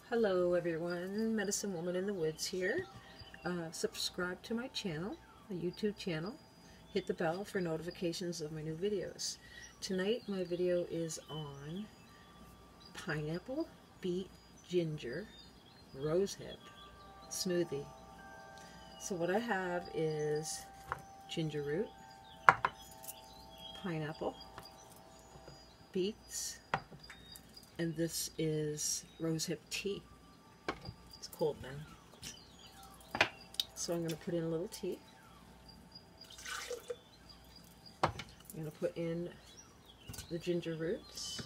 Hello everyone, Medicine Woman in the Woods here. Subscribe to my channel, my YouTube channel. Hit the bell for notifications of my new videos. Tonight my video is on pineapple, beet, ginger, rosehip smoothie. So what I have is ginger root, pineapple, beets, and this is rosehip tea. It's cold now. So I'm going to put in a little tea. I'm going to put in the ginger roots.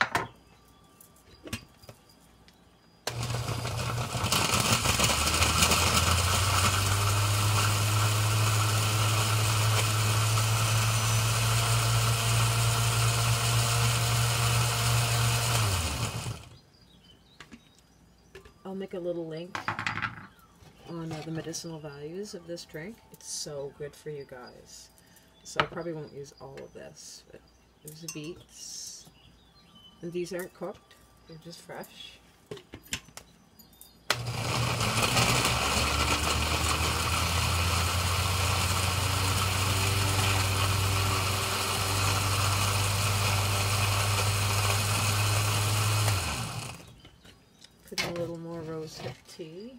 I'll make a little link on the medicinal values of this drink. It's so good for you guys. So I probably won't use all of this, but there's the beets. And these aren't cooked, they're just fresh. Put in a little more rosehip tea.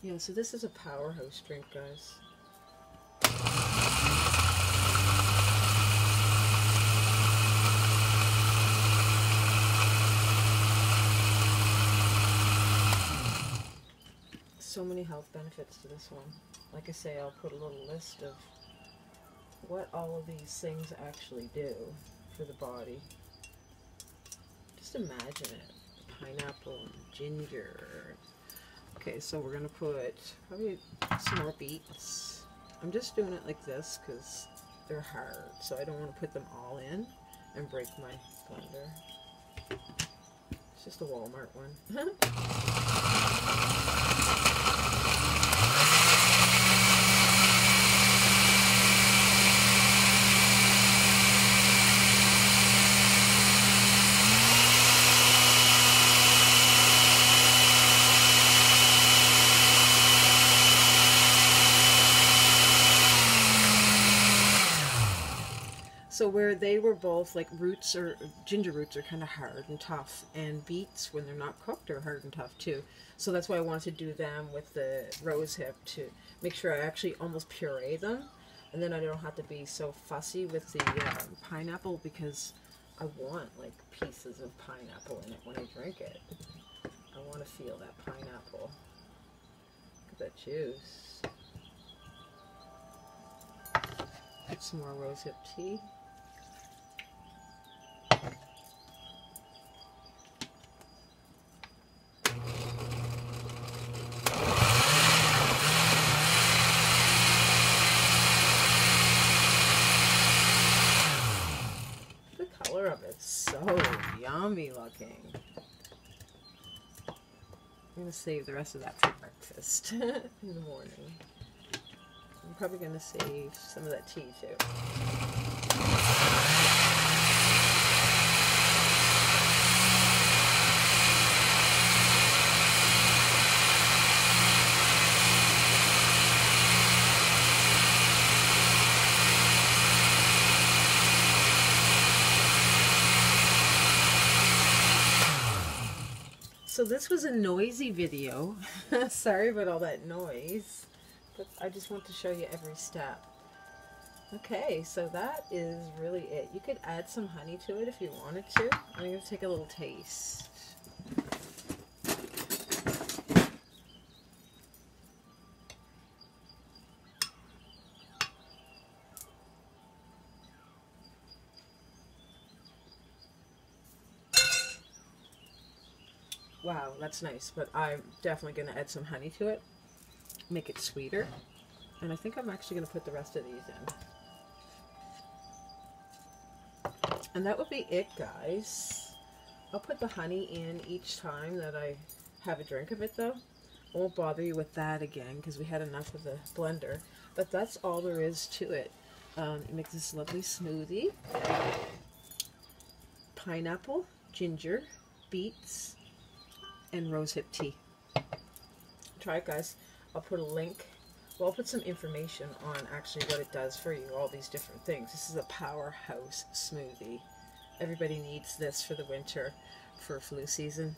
Yeah, so this is a powerhouse drink, guys. So many health benefits to this one. Like I say, I'll put a little list of what all of these things actually do for the body. Just imagine it. Pineapple, ginger. Okay, so we're going to put probably some more beets. I'm just doing it like this because they're hard, so I don't want to put them all in and break my blender. It's just a Walmart one. So where they were both like roots, or ginger roots, are kind of hard and tough, and beets, when they're not cooked, are hard and tough too. So that's why I wanted to do them with the rosehip, to make sure I actually almost puree them, and then I don't have to be so fussy with the pineapple, because I want like pieces of pineapple in it when I drink it. I want to feel that pineapple. Look at that juice. Put some more rosehip tea. The color of it's so yummy looking. I'm going to save the rest of that for breakfast in the morning. I'm probably going to save some of that tea too. So this was a noisy video. Sorry about all that noise, but I just want to show you every step. Okay, so that is really it. You could add some honey to it if you wanted to. I'm going to take a little taste. Wow, that's nice, but I'm definitely going to add some honey to it, make it sweeter, and I think I'm actually going to put the rest of these in. And that would be it, guys. I'll put the honey in each time that I have a drink of it, though. won't bother you with that again because we had enough of the blender. But that's all there is to it. It makes this lovely smoothie. Pineapple, ginger, beets, and rosehip tea. Try it, guys. I'll put a link. Well, I'll put some information on actually what it does for you, all these different things. This is a powerhouse smoothie. Everybody needs this for the winter, for flu season.